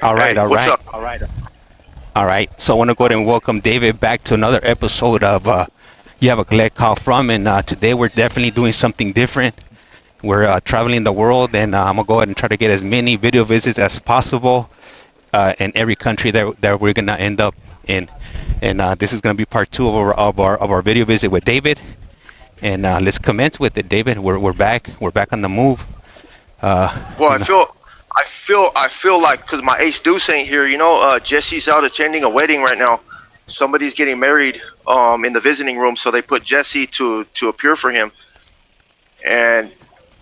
All right, Hey, all what's right, up? all right. So I want to go ahead and welcome David back to another episode of You Have a Collect Call From, and today we're definitely doing something different. We're traveling the world, and I'm gonna go ahead and try to get as many video visits as possible in every country that we're gonna end up in. And this is gonna be part two of our video visit with David. And let's commence with it, David. We're back. We're back on the move. Well, You I know, feel, I feel like because my ace deuce ain't here. Jesse's out attending a wedding right now. Somebody's getting married in the visiting room, so they put Jesse to appear for him. And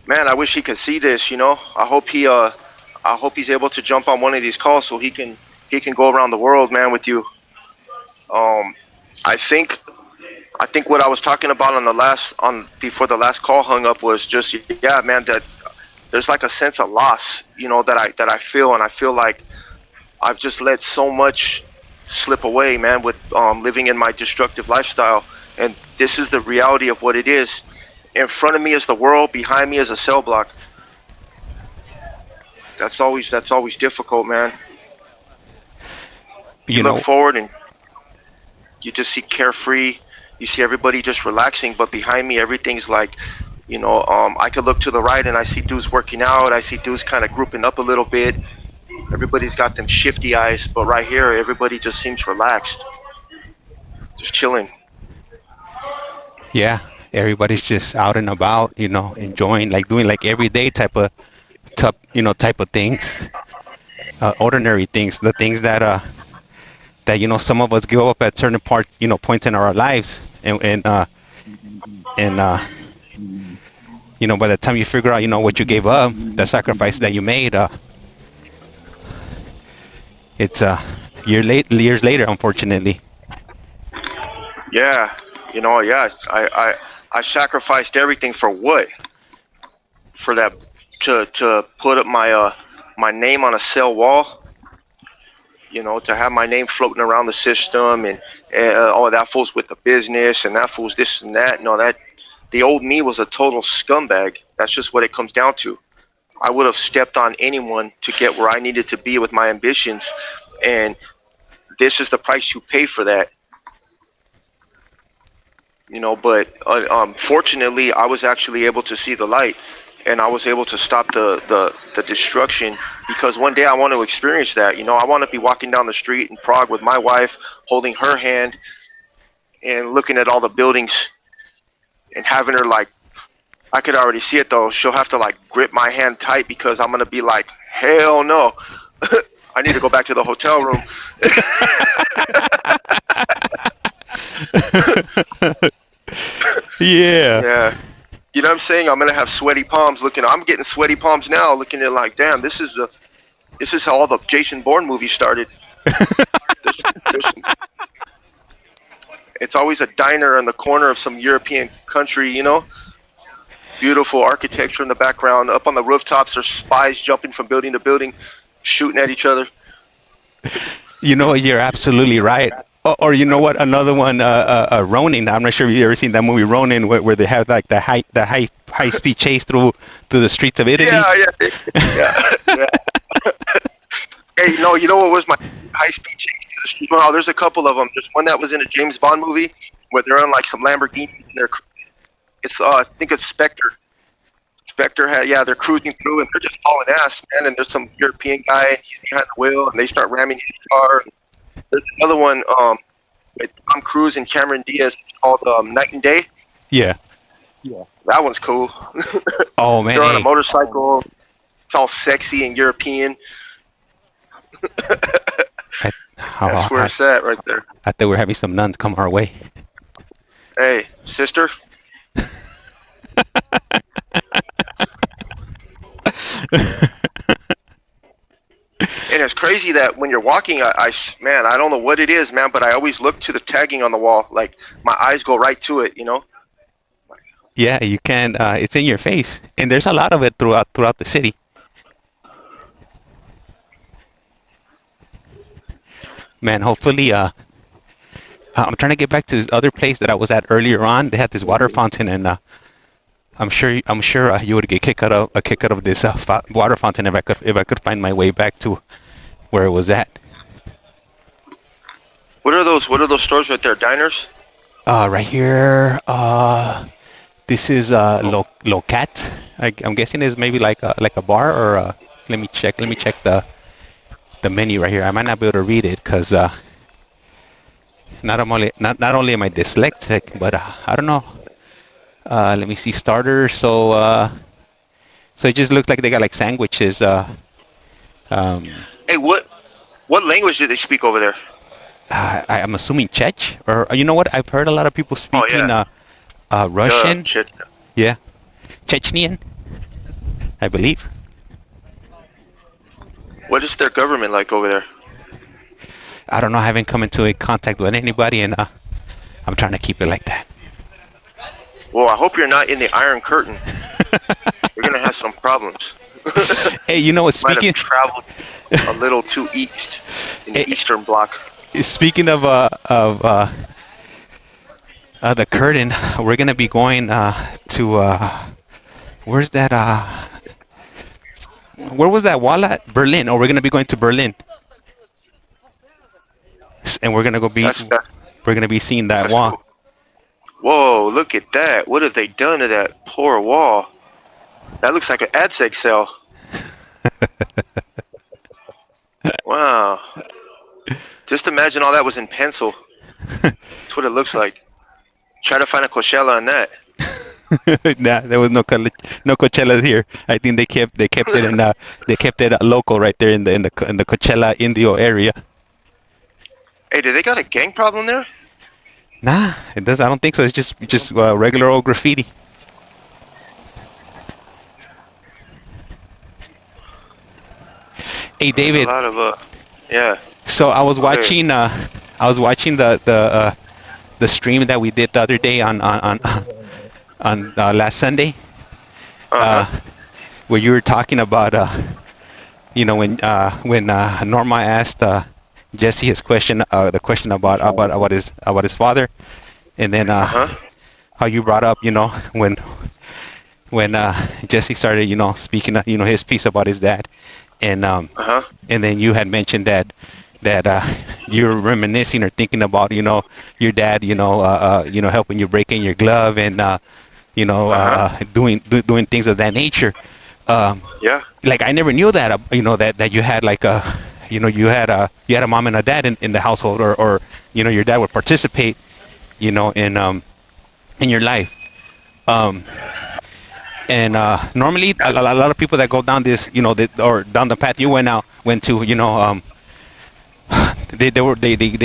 man, I wish he could see this. I hope he's able to jump on one of these calls so he can go around the world, man, with you. Um, I think what I was talking about before the last call hung up was just, yeah, man, that there's like a sense of loss, that I feel, and I feel like I've just let so much slip away, man, with living in my destructive lifestyle. And this is the reality of what it is. In front of me is the world, behind me is a cell block. That's always difficult, man. You you look know, forward and you just see carefree, you see everybody just relaxing, but behind me everything's like, I could look to the right and I see dudes working out, I see dudes kind of grouping up a little bit, everybody's got them shifty eyes, but right here everybody just seems relaxed, just chilling. yeah, everybody's just out and about, enjoying, like doing like everyday type of things, ordinary things, the things that some of us give up at certain points in our lives, and by the time you figure out what you gave up, the sacrifice that you made, it's years later, unfortunately. Yeah, yeah, I sacrificed everything for what? For that, to put up my name on a cell wall, to have my name floating around the system, and oh, that fool's with the business, and that fool's this and that. No, that the old me was a total scumbag. That's just what it comes down to. I would have stepped on anyone to get where I needed to be with my ambitions, and this is the price you pay for that. But fortunately, I was actually able to see the light, and I was able to stop the destruction, because one day I want to experience that. I want to be walking down the street in Prague with my wife, holding her hand and looking at all the buildings, and having her, like, I could already see it though, she'll have to like grip my hand tight, because I'm gonna be like, hell no. I need to go back to the hotel room. Yeah. Yeah. You know what I'm saying? I'm gonna have sweaty palms I'm getting sweaty palms now, looking at like, damn, this is how all the Jason Bourne movies started. There's it's always a diner in the corner of some European country, beautiful architecture in the background. Up on the rooftops are spies jumping from building to building, shooting at each other. You're absolutely right. Or you know what? Another one, Ronin. I'm not sure if you've ever seen that movie Ronin, where they have like the high speed chase through the streets of Italy. Yeah. Hey, you know what was my high speed chase through the street? Well, there's a couple of them. There's one that was in a James Bond movie where they're on like some Lamborghini, and I think it's Spectre. They're cruising through and they're just hauling ass, man. And there's some European guy, and he's behind the wheel, and they start ramming his car. There's another one with Tom Cruise and Cameron Diaz called Night and Day. Yeah. That one's cool. Oh man, they're on a motorcycle. It's all sexy and European. That's where it's at right there. I thought we're having some nuns come our way. Hey, sister. And it's crazy that when you're walking, man, I don't know what it is, man, but I always look to the tagging on the wall. Like, my eyes go right to it, Yeah, you can. It's in your face, and there's a lot of it throughout the city. Man, hopefully, I'm trying to get back to this other place that I was at earlier on. They had this water fountain, and I'm sure you would get a kick out of this water fountain if I could find my way back to where it was at. What are those? What are those stores right there? Diners? Right here. This is Oh, Locat. I'm guessing it's maybe like a bar or let me check. Let me check the menu right here. I might not be able to read it because not only am I dyslexic, but I don't know. Let me see starter. So it just looks like they got like sandwiches. Um, hey, what language do they speak over there? I'm assuming Czech, or you know what? I've heard a lot of people Oh speaking yeah, Russian. shit. Yeah, Chechenian, I believe. What is their government like over there? I don't know. I haven't come into a contact with anybody, and I'm trying to keep it like that. Well, I hope you're not in the Iron Curtain. You're gonna have some problems. Hey, you know what? Might have Speaking traveled a little too east in the eh, Eastern Bloc. speaking of the curtain, we're gonna be going to where's that? Where was that wall at? Berlin. Oh, we're gonna be going to Berlin, and That's that, we're gonna be seeing that that's wall. cool. Whoa, look at that. What have they done to that poor wall? That looks like an AdSeg cell. Wow. Just imagine all that was in pencil. That's what it looks like. Try to find a Coachella on that. Nah, there was no Coachella here. I think they kept it in they kept it local right there in the Coachella Indio area. Hey, do they got a gang problem there? Nah, it does. I don't think so. It's just regular old graffiti. Hey There's a David, lot of yeah. so Okay. I was watching the stream that we did the other day on last Sunday, Uh uh, huh. where you were talking about when Norma asked Jesse his question, the question about his father, and then Uh huh. how you brought up when Jesse started speaking his piece about his dad, and Uh huh. and then you had mentioned that you were reminiscing or thinking about your dad helping you break in your glove and Uh huh. doing things of that nature. Um, Yeah. like I never knew that that you had like a you had a mom and a dad in the household, or your dad would participate in your life. Um, and normally a lot of people that go down this or down the path you went to they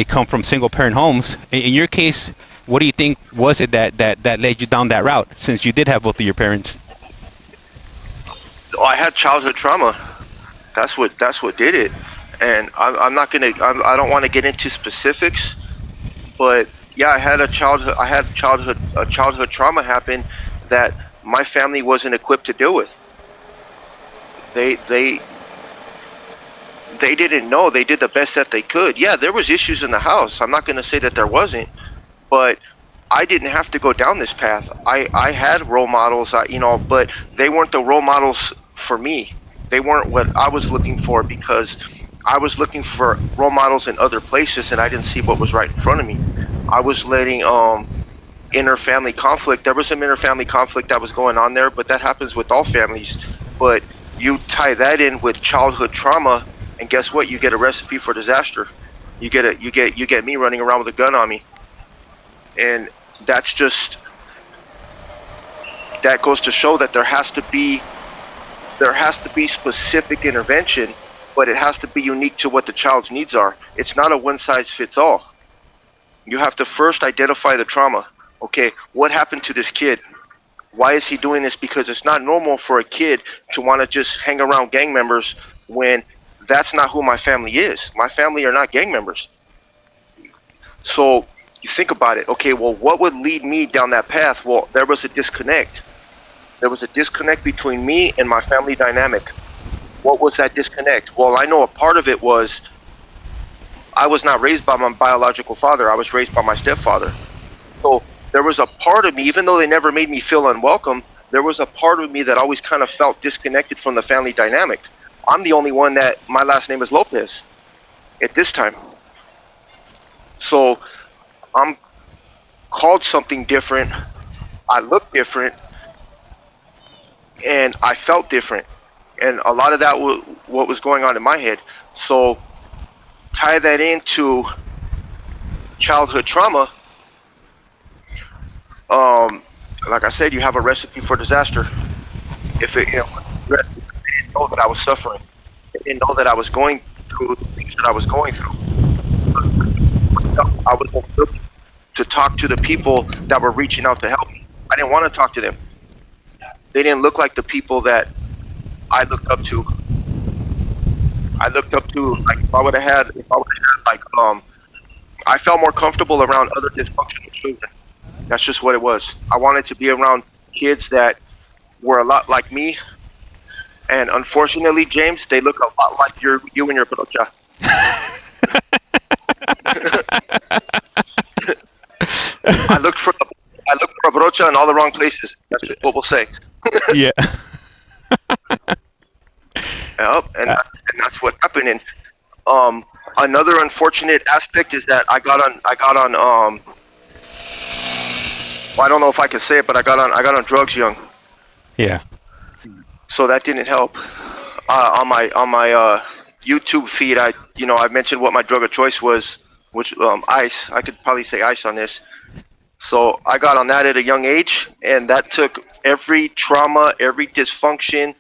come from single parent homes. In your case, what do you think was it that led you down that route, since you did have both of your parents? Oh, I had childhood trauma. That's what did it. And I'm not gonna. I don't want to get into specifics, but yeah, I had childhood trauma happen that my family wasn't equipped to deal with. They they they didn't know. They did the best that they could. Yeah, there was issues in the house. I'm not gonna say that there wasn't, but I didn't have to go down this path. I had role models, but they weren't the role models for me. They weren't what I was looking for, because I was looking for role models in other places and I didn't see what was right in front of me. I was letting inter-family conflict. There was some inter-family conflict that was going on there, but that happens with all families. But you tie that in with childhood trauma, and guess what? You get a recipe for disaster. You get me running around with a gun on me, and that's just that goes to show that there has to be specific intervention, but it has to be unique to what the child's needs are. It's not a one size fits all. You have to first identify the trauma. Okay, what happened to this kid? Why is he doing this? Because it's not normal for a kid to want to just hang around gang members when that's not who my family is. My family are not gang members. So you think about it. Okay, well, what would lead me down that path? Well, there was a disconnect. There was a disconnect between me and my family dynamic. What was that disconnect? Well, I know a part of it was I was not raised by my biological father. I was raised by my stepfather. So there was a part of me, even though they never made me feel unwelcome, there was a part of me that always kind of felt disconnected from the family dynamic. I'm the only one that my last name is Lopez at this time. So I'm called something different. I look different, and I felt different. And a lot of that was what was going on in my head. So tie that into childhood trauma. Like I said, you have a recipe for disaster. If it, they didn't know that I was suffering. They didn't know that I was going through the things that I was going through. I was looking to talk to the people that were reaching out to help me. I didn't want to talk to them. They didn't look like the people that I looked up to. I looked up to, like, if I would have had like, I felt more comfortable around other dysfunctional children. That's just what it was. I wanted to be around kids that were a lot like me, and unfortunately, James, they look a lot like you and your brocha. I looked for a brocha in all the wrong places. That's just what we'll say. Yeah. Yep, and that's what happened. And another unfortunate aspect is that I got on well, I don't know if I can say it, but I got on drugs young. Yeah. So that didn't help. On my YouTube feed, I mentioned what my drug of choice was, which ice. I could probably say ice on this. So I got on that at a young age, and that took every trauma, every dysfunction,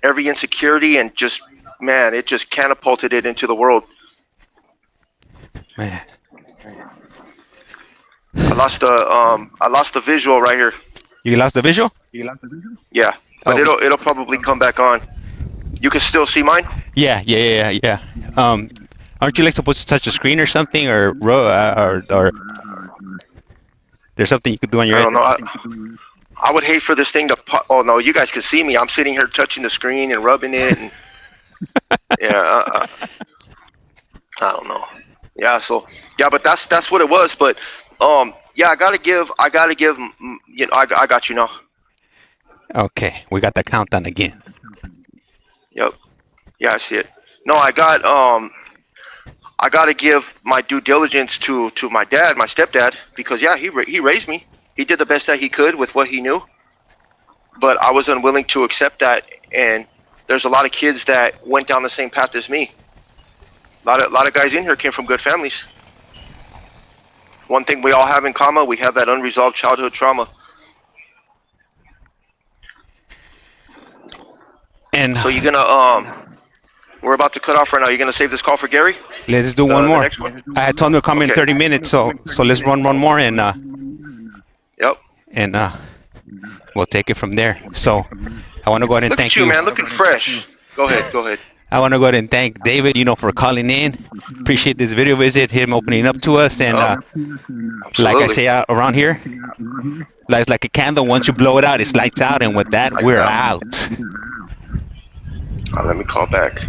every insecurity, and just, man, it just catapulted it into the world. Man. I lost the visual right here. You lost the visual? Yeah, but it'll probably come back on. You can still see mine? Yeah. Aren't you like supposed to touch the screen or something, or there's something you could do on your I end? don't know. I would hate for this thing to oh no, you guys can see me. I'm sitting here touching the screen and rubbing it, and yeah, I don't know. Yeah, so yeah, but that's what it was. But yeah, I gotta give. I got you now. Okay, we got the countdown again. Yep. Yeah, I see it. No, I gotta give my due diligence to my dad, my stepdad, because yeah, he raised me. He did the best that he could with what he knew, but I was unwilling to accept that. And there's a lot of kids that went down the same path as me. A lot of guys in here came from good families. One thing we all have in common, we have that unresolved childhood trauma. And so you're gonna we're about to cut off right now. You're gonna save this call for Gary? Let's do one more. One? I had told him to come in 30 minutes, so let's run one more, and yep. And we'll take it from there. So I want to go ahead and thank you. Look at you, man, looking fresh. Go ahead. I want to go ahead and thank David, for calling in. Appreciate this video visit, him opening up to us, and like I say around here, life's like a candle. Once you blow it out, it's lights out, and with that, we're out. Let me call back.